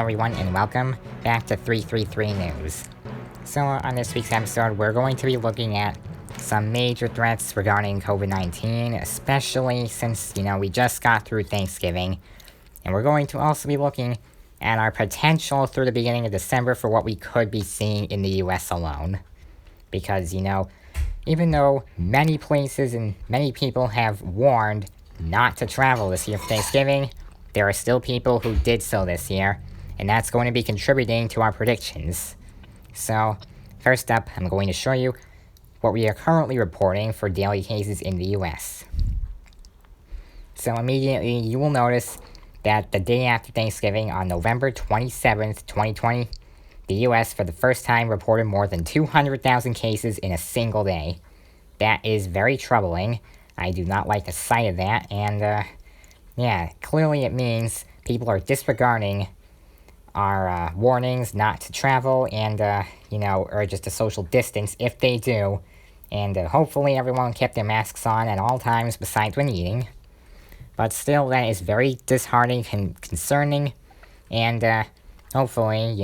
everyone, and welcome back to 333 News. So, on this week's episode, we're going to be looking at some major threats regarding COVID-19, especially since, we just got through Thanksgiving. And we're going to also be looking at our potential through the beginning of December for what we could be seeing in the US alone. Because, even though many places and many people have warned not to travel this year for Thanksgiving, there are still people who did so this year, and that's going to be contributing to our predictions. So, first up, I'm going to show you what we are currently reporting for daily cases in the US. So immediately, you will notice that the day after Thanksgiving, on November 27th, 2020, the US for the first time reported more than 200,000 cases in a single day. That is very troubling. I do not like the sight of that, and clearly it means people are disregarding our warnings not to travel and, or just a social distance if they do. And hopefully everyone kept their masks on at all times besides when eating. But still, that is very disheartening and concerning. And hopefully,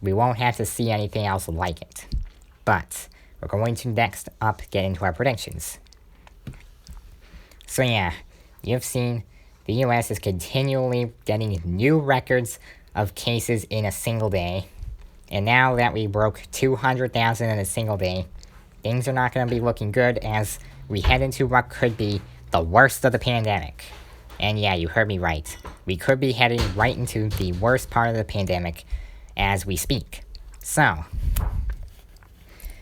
we won't have to see anything else like it. But we're going to next up get into our predictions. So you've seen the US is continually getting new records of cases in a single day. And now that we broke 200,000 in a single day, things are not going to be looking good as we head into what could be the worst of the pandemic. And you heard me right. We could be heading right into the worst part of the pandemic as we speak. So,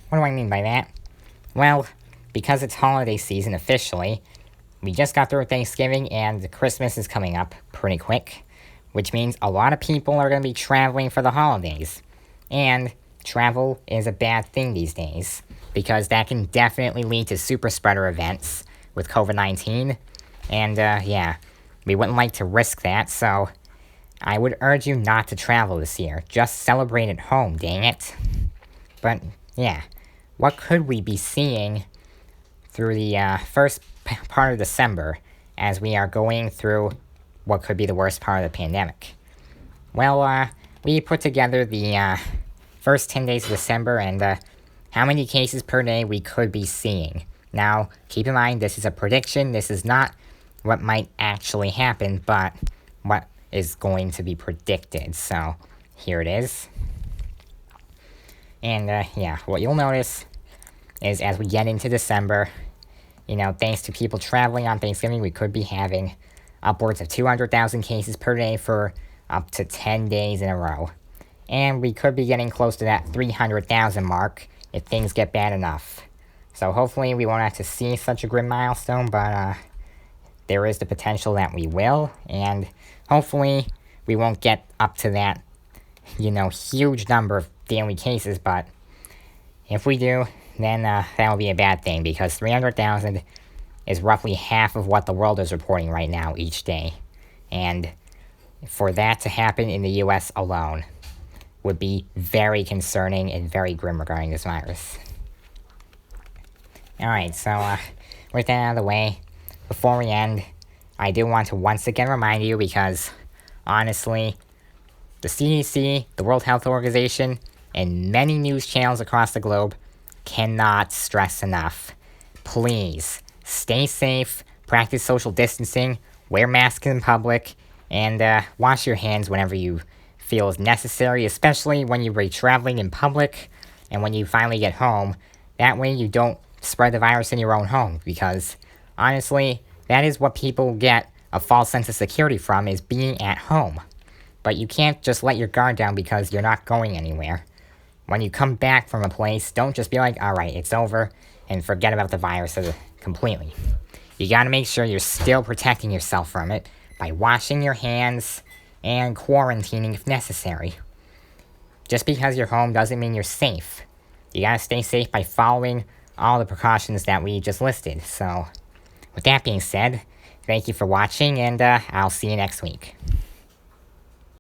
what do I mean by that? Well, because it's holiday season officially, we just got through Thanksgiving and Christmas is coming up pretty quick, which means a lot of people are going to be traveling for the holidays. And travel is a bad thing these days, because that can definitely lead to super spreader events with COVID-19. And we wouldn't like to risk that, so I would urge you not to travel this year. Just celebrate at home, dang it. But what could we be seeing through the first part of December as we are going through what could be the worst part of the pandemic? Well, we put together the first 10 days of December and how many cases per day we could be seeing. Now, keep in mind, this is a prediction. This is not what might actually happen, but what is going to be predicted. So, here it is. And, what you'll notice is as we get into December, thanks to people traveling on Thanksgiving, we could be having upwards of 200,000 cases per day for up to 10 days in a row. And we could be getting close to that 300,000 mark if things get bad enough. So hopefully we won't have to see such a grim milestone, but there is the potential that we will. And hopefully we won't get up to that, huge number of daily cases. But if we do, then that will be a bad thing, because 300,000 is roughly half of what the world is reporting right now each day. And for that to happen in the US alone would be very concerning and very grim regarding this virus. Alright, so with that out of the way, before we end, I do want to once again remind you, because honestly, the CDC, the World Health Organization, and many news channels across the globe cannot stress enough. Please, stay safe, practice social distancing, wear masks in public, and wash your hands whenever you feel is necessary, especially when you're traveling in public and when you finally get home. That way you don't spread the virus in your own home, because honestly, that is what people get a false sense of security from, is being at home. But you can't just let your guard down because you're not going anywhere. When you come back from a place, don't just be like, alright, it's over, and forget about the virus completely. You gotta make sure you're still protecting yourself from it by washing your hands and quarantining if necessary. Just because you're home doesn't mean you're safe. You gotta stay safe by following all the precautions that we just listed. So, with that being said, thank you for watching, and I'll see you next week.